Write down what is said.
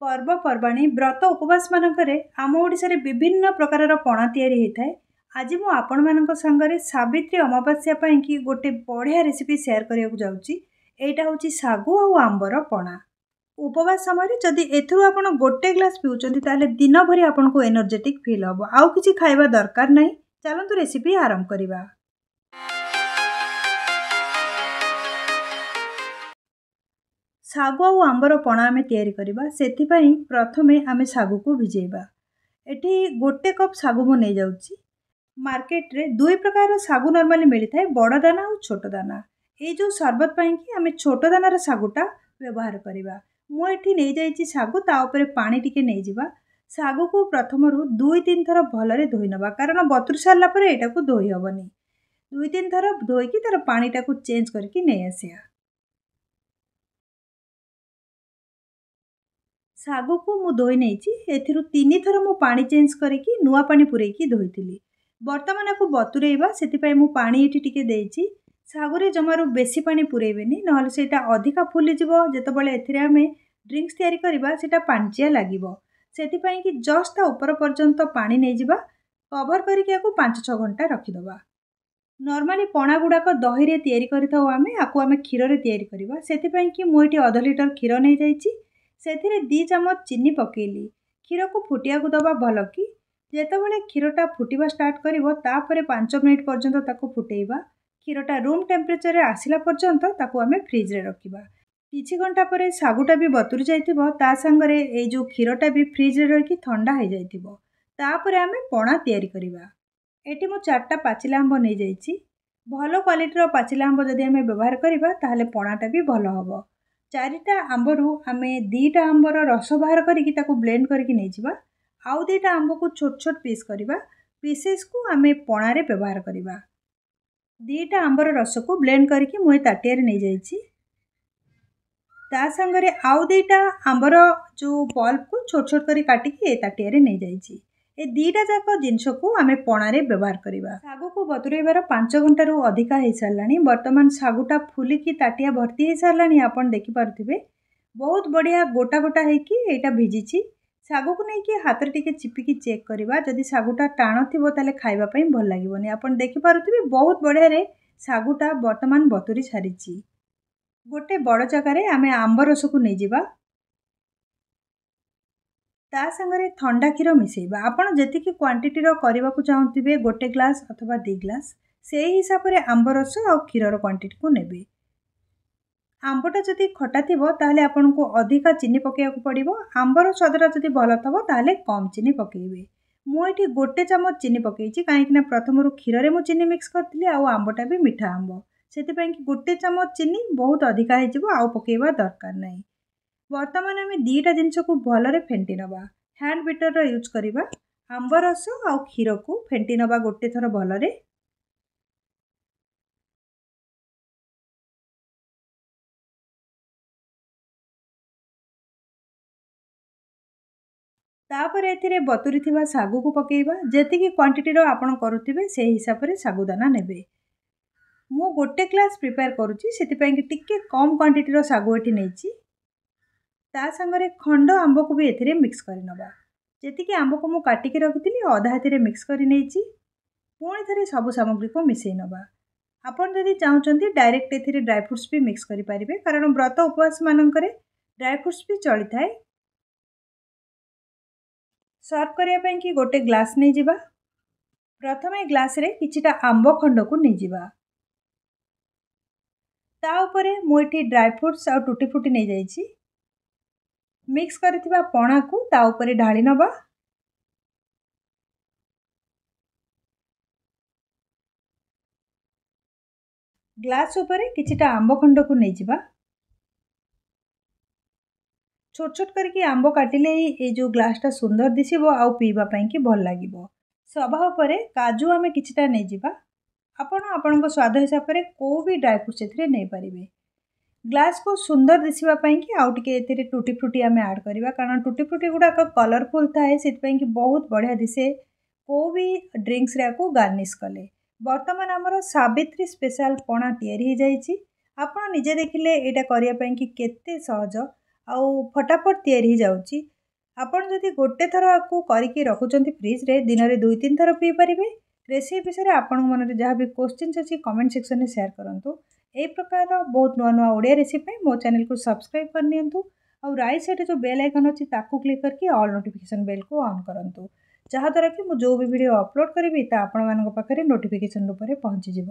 पर्वपर्वाणी व्रत उपवास मानकरे आम ओडिशारे विभिन्न प्रकारर पणा तैयारी होता है। आज मु आपण मानक संगरे सावित्री अमावास्या पाई कि गोटे बढ़िया रेसिपी शेयर करने को जाउची। एटा होची सागु और आंबर पणा। उपवास समय जदि एथुरु आपण गोटे ग्लास पिउचंती ताले दिन भरी आपण को एनर्जेटिक फील हबो। आउ किछि खाइबा दरकार नाही। चलंतु रेसिपी आरंभ करिबा। सागु और आंबर पणा आमे तैयारी करिबा। सेथिपाई प्रथमे आमे सागु को भिजेइबा। एठी गोटे कप सागु मो नै जाउची। मार्केट रे दुई प्रकार सागु नॉर्मली मिली थाए, बड़ दाना और छोट दाना। ए जो शरबत पाई कि आमे छोट दानार सागुटा व्यवहार करिबा। मो एठी नै जाइची सागु, ता ऊपर पानी टिके नै जिबा। सागु को प्रथमरु 2-3 थर भलरे धोई नबा, कारण बतुर सारला परे एटा को धोई हबनी। 2-3 थर धोई कि तार पानीटा को चेंज करके नै आसिया। सागु को मु धोई नैची। एथिरु 3 थर मु पानी चेंज करिकी नुआ पानी पुरेकी धोईथिली। वर्तमान आपको बतुरेइबा, सेतिपाई मु पानी एठी टिके देइची। सागुरे जमारु बेसी पानी पुरेइबेनी, नहले सेटा अधिका फुली जिवो। जेतबेले एथिरे आमे ड्रिंक्स तयारी करिबा सेटा पांचिया लागिवो। सेतिपाई कि जस्ट ता ऊपर पर्यंत पानी नै जिबा। कवर करिके आकु 5-6 घंटा रखि दबा। नॉर्मली पणा गुडाक दही रे तयारी करिथाउ आमे, आकु आमे क्षीर रे तयारी करिबा। सेतिपाई कि मु एठी आधा लिटर क्षीर नै जाइची। सेथिरे 2 चम्मच चीनी पकेइली। क्षीर को फुटिया को दबा भल कि। जेतबेले क्षीरटा फुटिबा स्टार्ट करिवो, तापरे 5 मिनिट पर्यंत ताकु फुटेइबा। क्षीरटा रूम टेम्परेचर रे आसिला पर्यंत ताकु आमे फ्रिज रे रखिबा। किछि घंटा परे सागुटा भी बतुरी जाइतिबो, ता संगरे ए जो क्षीरटा भी फ्रिज रे रखि ठंडा हो जाइतिबो। तापरे आमे पणा तयारी करिबा। एटी मु 4टा पाचिला आंब नै जाइची। भलो क्वालिटीर पाचिला आंब जदि आमे व्यवहार करिबा ताहले पणाटा भी भलो हबो। 4टा आंबरु आमे 2टा आंबर रस बाहर करिकि ताकु ब्लेंड करिकि नै जिबा। आउ 2टा आंब को छोट छोट पीस करिबा। पीसेस को आमे पणा रे व्यवहार करिबा। 2टा आंबर रस को ब्लेंड करिकि मुए ताटिया रे नै जाइची। ता संगरे आउ 2टा आंबर जो पल्प को छोट छोट करी काटिकि ए ताटिया रे नै जाइची। ए 2टा जाक जिंस को आमे पणा रे व्यवहार करिबा। सागु को बतुरेइबार 5 घंटा रु अधिका हे सारलानी। वर्तमान सागुटा फुली की ताटिया भर्ती हे सारलानी, आपण देखि पारुथिबे। बहुत बढ़िया गोटा गोटा हे कि एटा भिजिची। सागु को नै कि हाथ रे टिके चिपिकी चेक करिबा। जदि सागुटा टाण थिबो ताले खाइबा पई भल लागिबोनी। आपण देखि पारुथिबे बहुत बढ़िया रे सागुटा वर्तमान बतुरी छारिची। गोटे बड़ जगह रे आमे आंब रस को नै जिबा। ता संगरे ठंडा क्षीर मिसेइबा। आपण जेतिकी क्वांटिटी रो करिबा को चाहउथिबे, गोटे ग्लास अथवा 2 ग्लास, सेही हिसाब रे आंब रस और क्षीर रो क्वांटिटी को नेबे। आंबटा जदि खटा थिबो ताहले आपण को अधिका चीनी पकेया को पड़िबो। आंबर स्वादरा जदि भलो थबो ताहले कम चीनी पकेइबे। मु एठी गोटे चम्मच चीनी पकेइची, काहेकि प्रथमरु क्षीर रे मु चीनी मिक्स करथिली आ आंबटा भी मिठा आंब। सेतिपाई कि गोटे चम्मच चीनी बहुत अधिका हे जिवो, आउ पकेइबा दरकार नै। वर्तमान आमे 2टा जिंस को भलरे फेंटी नबा। हैंड बीटर रो यूज करिबा। आंब रस आ क्षीर को फेंटी नबा गोटे थर भलरे। तापर एथिरे बतुरी थिबा सागु को पकेइबा। जेतिकी क्वांटिटी रो आपण करूथिबे से हिसाब रे सागुदाना नेबे। मु गोटे ग्लास प्रिपेयर करूची, सेतिपाई कि टिके कम क्वांटिटी रो सागु एठी नैची। ता संगरे खंड आंब को भी एथिरे मिक्स करि नबा। जेतिकी आंब को मु काटी के रखिथिली अधा एथिरे मिक्स करि नैची। पुणी थरे सब सामग्री को मिसेइ नबा। आपण जदि चाहुचंती डायरेक्ट एथिरे ड्राई फ्रूट्स भी मिक्स करि परिबे, कारण व्रत उपवास मानकरे ड्राई फ्रूट्स भी चली थाए। सर्व करिया पई कि गोटे ग्लास नै जिबा। प्रथमे ग्लास रे किछिटा आंब खंड को नै जिबा। ता ऊपरे मु एठी ड्राई फ्रूट्स आ टूटी फ्रूटी नै जाइची। मिक्स करथिबा पणा को ता ऊपरे ढाली नबा। ग्लास ऊपरे किछिटा आंब खंड को नै जिबा। छोट छोट करके आंब काटिले ए जो ग्लासटा सुंदर दिसिबो, आउ पीबा पई कि भल लागिबो। सभा ऊपरे काजू आमे किछिटा नै जिबा। आपण आपणको स्वाद हिसाब रे को भी ड्राई फ्रूट्स एथिरे नै परिबे। ग्लास को सुंदर दिसिबा पई कि आउ टिके एथिरे टूटी फ्रूटी आमे ऐड करिबा, कारण टूटी फ्रूटी गुडा का कलरफुल थाए, सेत पई कि बहुत बढ़िया दिसे को भी ड्रिंक्स रे को गार्निश कले। वर्तमान हमर सावित्री स्पेशल पणा तयारी हो जाइची। आपण निजे देखिले एटा करिया पई कि केते सहज आउ फटाफट तयारी हो जाउची। ଆପଣ ଯଦି ଗୋଟେ ଥର ଆକୁ କରିକି ରଖୁଛନ୍ତି ଫ୍ରିଜ୍ରେ ଦିନରେ 2-3 ଥର ପିଇପାରିବେ। ରେସିପି ବିଷୟରେ ଆପଣଙ୍କ ମନରେ ଯାହା ବି କ୍ୱେଶ୍ଚିନ୍ସ ଅଛି କମେଣ୍ଟ ସେକ୍ସନରେ ସେୟାର କରନ୍ତୁ। ଏହି ପ୍ରକାରର ବହୁତ ନୂଆ ନୂଆ ଓଡ଼ିଆ ରେସିପି ପାଇଁ ମୋ ଚ୍ୟାନେଲକୁ ସବସ୍କ୍ରାଇବ୍ କରିନିଅନ୍ତୁ। ଆଉ ରାଇଟ୍ ସାଇଡ଼୍ରେ ଯେଉଁ ବେଲ୍ ଆଇକନ୍ ଅଛି ତାକୁ କ୍ଲିକ୍ କରିକି ଅଲ୍ ନୋଟିଫିକେସନ୍ ବେଲ୍କୁ ଅନ୍ କରନ୍ତୁ, ଯାହାଦ୍ୱାରା କି ମୁଁ ଯେଉଁ ବି ଭିଡ଼ିଓ ଅପଲୋଡ଼ କରିବି ତା ଆପଣମାନଙ୍କ ପାଖରେ ନୋଟିଫିକେସନ୍ ରୂପରେ ପହଞ୍ଚିଯିବ।